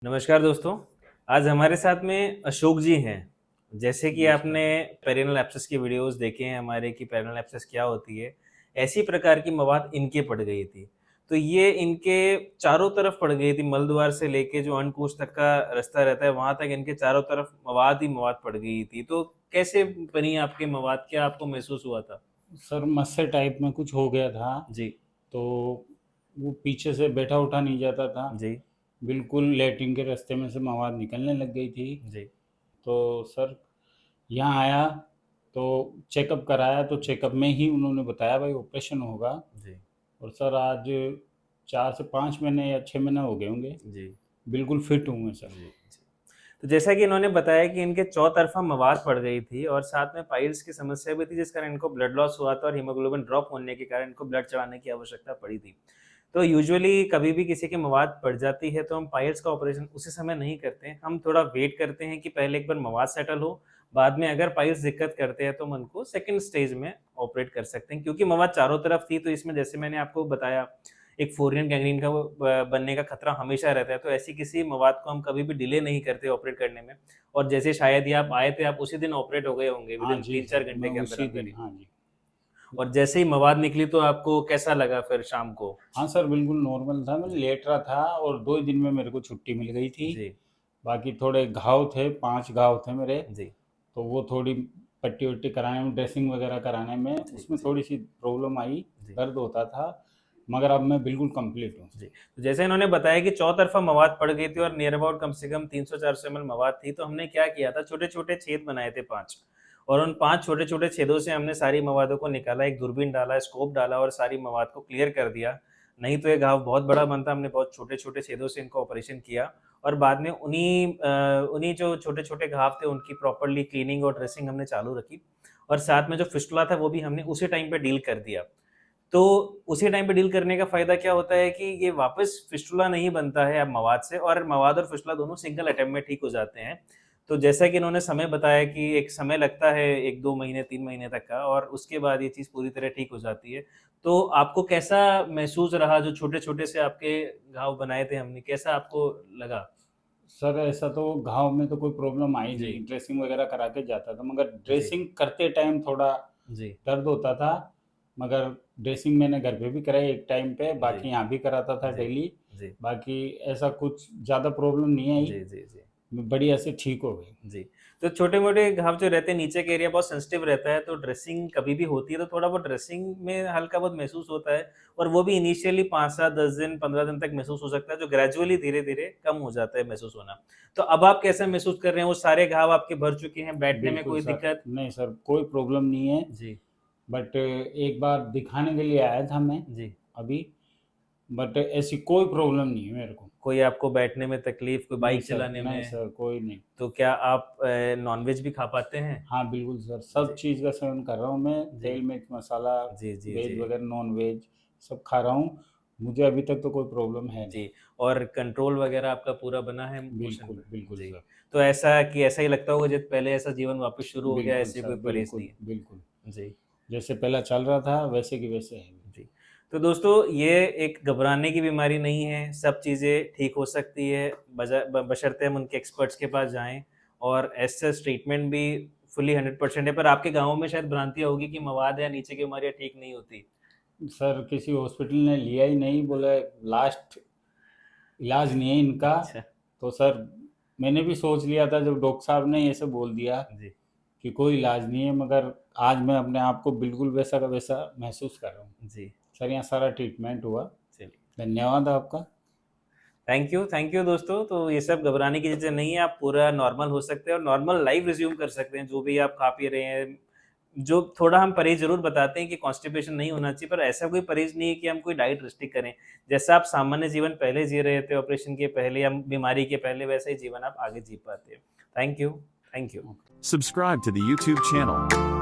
नमस्कार दोस्तों। आज हमारे साथ में अशोक जी हैं। जैसे कि नमस्कार। आपने पेरिनल एब्सेस की वीडियोस देखे हैं हमारे कि पेरिनल एब्सेस क्या होती है, ऐसी प्रकार की मवाद इनके पड़ गई थी। तो ये इनके चारों तरफ पड़ गई थी, मलद्वार से लेके जो अंडकोश तक का रास्ता रहता है, वहाँ तक इनके चारों तरफ मवाद ही मवाद पड़ गई थी। तो कैसे बनी आपकी मवाद? क्या आपको महसूस हुआ था? सर मस्से टाइप में कुछ हो गया था, जी, तो वो पीछे से बैठा उठा नहीं जाता था। जी, बिल्कुल लैट्रिन के रास्ते में से मवाद निकलने लग गई थी। जी, तो सर यहाँ आया तो चेकअप कराया, तो चेकअप में ही उन्होंने बताया भाई ऑपरेशन होगा। जी, और सर आज 4 से 5 महीने या 6 महीने हो गए होंगे। जी, बिल्कुल फिट हूँ मैं सर। जी, जी। तो जैसा कि इन्होंने बताया कि इनके चौतरफा मवाद पड़ गई थी और साथ में पाइल्स की समस्या भी थी, जिस कारण इनको ब्लड लॉस हुआ था और हीमोग्लोबिन ड्रॉप होने के कारण इनको ब्लड चढ़ाने की आवश्यकता पड़ी थी। तो यूजुअली कभी भी किसी की मवाद पड़ जाती है तो हम पाइल्स का ऑपरेशन उसी समय नहीं करते हैं। हम थोड़ा वेट करते हैं कि पहले एक बार मवाद सेटल हो, बाद में अगर पाइल्स दिक्कत करते हैं तो हम उनको सेकंड स्टेज में ऑपरेट कर सकते हैं। क्योंकि मवाद चारों तरफ थी तो इसमें जैसे मैंने आपको बताया एक फोरियन गैंग्रीन का वो बनने का खतरा हमेशा रहता है। तो ऐसी किसी मवाद को हम कभी भी डिले नहीं करते ऑपरेट करने में। और जैसे शायद ही आप आए थे, आप उसी दिन ऑपरेट हो गए होंगे हाँ विदिन जी 3-4 सर, मैं घंटे के उसी अंदर-अंदर दिन, ही। हाँ जी। और जैसे ही मवाद निकली तो आपको कैसा लगा फिर शाम को? हाँ सर, बिल्कुल नॉर्मल था, मैं जी, लेट रहा था और 2 ही दिन में मेरे को छुट्टी मिल गई थी। जी, बाकी थोड़े घाव थे, 5 घाव थे मेरे, जी, तो वो थोड़ी पट्टी-वट्टी कराने में, ड्रेसिंग वगैरह कराने में, जी, उसमें जी, थोड़ी-सी प्रॉब्लम आई, जी, दर्द होता था, मगर अब मैं बिल्कुल कंप्लीट हूँ जी। सर। तो जैसे इन्होंने बताया कि चौतरफा मवाद पड़ गई थी और नियर अबाउट कम से कम 300-400 एमएल मवाद थी, तो हमने क्या किया था, छोटे-छोटे छेद बनाए थे 5 और उन 5 छोटे-छोटे छेदों से हमने सारी मवादों को निकाला, एक दूरबीन डाला, स्कोप डाला और सारी मवाद को क्लियर कर दिया। नहीं तो ये घाव बहुत बड़ा बनता, हमने बहुत छोटे-छोटे छेदों से इनको ऑपरेशन किया और बाद में उन्हीं जो छोटे-छोटे घाव थे, उनकी प्रॉपर्ली क्लीनिंग और ड्रेसिंग हमने चालू रखी और साथ में जो फिस्टुला था, वो भी हमने उसी टाइम पे डील कर दिया। तो उसी टाइम पे डील करने का फ़ायदा क्या होता है कि ये वापस फिस्टुला नहीं बनता है अब मवाद से और मवाद और फिस्टुला दोनों सिंगल अटेम्प्ट में ठीक हो जाते हैं। तो जैसा कि इन्होंने समय बताया कि एक समय लगता है 1-2 महीने, 3 महीने तक का और उसके बाद ये चीज़ पूरी तरह ठीक हो जाती है। तो आपको कैसा महसूस रहा जो छोटे-छोटे से आपके घाव बनाए थे हमने, कैसा आपको लगा? सर ऐसा तो घाव में तो कोई प्रॉब्लम आई जी, नहीं, ड्रेसिंग वगैरह करा के जाता था, मगर जी, ड्रेसिंग करते टाइम थोड़ा जी, दर्द होता था, मगर ड्रेसिंग मैंने घर पे भी कराई एक टाइम पे, जी, बाकी यहाँ भी कराता था जी, डेली। जी, बाकी ऐसा कुछ ज़्यादा प्रॉब्लम नहीं आई, जी, जी, जी। बढ़िया से ठीक हो गई। जी, तो छोटे-मोटे घाव जो रहते हैं, नीचे का एरिया बहुत सेंसिटिव रहता है, तो ड्रेसिंग कभी भी होती है, तो थोड़ा बहुत ड्रेसिंग में हल्का बहुत महसूस होता है और वो भी इनिशियली 5, 7, 10 दिन, 15 दिन तक महसूस हो सकता है, जो ग्रेजुअली धीरे-धीरे कम हो जाता है महसूस होना। तो अब आप कैसा महसूस कर रहे हैं? वो सारे घाव आपके भर चुके हैं, बैठने में बिल्कुल कोई सर, दिक्कत? नहीं सर, कोई प्रॉब्लम नहीं है, जी, बट एक बार दिखाने के लिए आया था मैं जी। अभी, बट ऐसी कोई प्रॉब्लम नहीं है मेरे को। कोई आपको बैठने में तकलीफ, कोई नहीं बाइक सर, चलाने नहीं में? सर, कोई नहीं। तो क्या आप नॉन-वेज भी खा पाते हैं? हाँ, बिल्कुल सर, सब जी, चीज़ का सेवन कर रहा हूँ मैं, जी, तेल, मिर्च, मसाला, जी, जी, वेज जी। वगैरह, नॉन-वेज सब खा रहा हूँ। मुझे अभी तक तो कोई प्रॉब्लम है नहीं। जी, और कंट्रोल वगैरह आपका पूरा बना है मोशन बिल्कुल, पे? बिल्कुल जी, सर। तो ऐसा कि ऐसा ही लगता होगा जब पहले ऐसा जीवन वापस शुरू हो गया, बिल्कुल ऐसी सर, कोई परहेज़ नहीं बिल्कुल, है? बिल्कुल। जी, जैसे पहले चल रहा था, वैसे की वैसे है। जी। तो दोस्तों ये एक घबराने की बीमारी नहीं है, सब चीज़ें ठीक हो सकती है, बशर्ते हम उनके एक्सपर्ट्स के पास जाएँ और एज़ सच ट्रीटमेंट भी फुल्ली 100% है, पर आपके गाँव में शायद भ्रांतियाँ होगी कि मवाद या नीचे की बीमारियाँ ठीक नहीं होती। सर किसी हॉस्पिटल ने लिया ही नहीं, बोले लास्ट इलाज नहीं है इनका। अच्छा, तो सर मैंने भी सोच लिया था जब डॉक्टर साहब ने ऐसे बोल दिया जी, कि कोई इलाज नहीं है, मगर आज मैं अपने आप को बिल्कुल वैसा का वैसा महसूस कर रहा हूँ। जी, सर यहाँ सारा ट्रीटमेंट हुआ। चलिए। धन्यवाद आपका। थैंक यू दोस्तों। तो ये सब घबराने की चीज़ें नहीं है, आप पूरा नॉर्मल हो सकते हैं और नॉर्मल लाइफ़ रिज़्यूम कर सकते हैं, जो भी आप खा पी रहे हैं। जो थोड़ा हम परहेज़ ज़रूर बताते हैं कि कॉन्स्टिपेशन नहीं होना चाहिए, पर ऐसा कोई परहेज़ नहीं है कि हम कोई डाइट रिस्ट्रिक्ट करें। जैसा आप सामान्य जीवन पहले जी रहे थे ऑपरेशन के पहले या बीमारी के पहले, वैसा ही जीवन आप आगे जी पाते हैं। Thank you, thank you. Okay. Subscribe to the YouTube channel.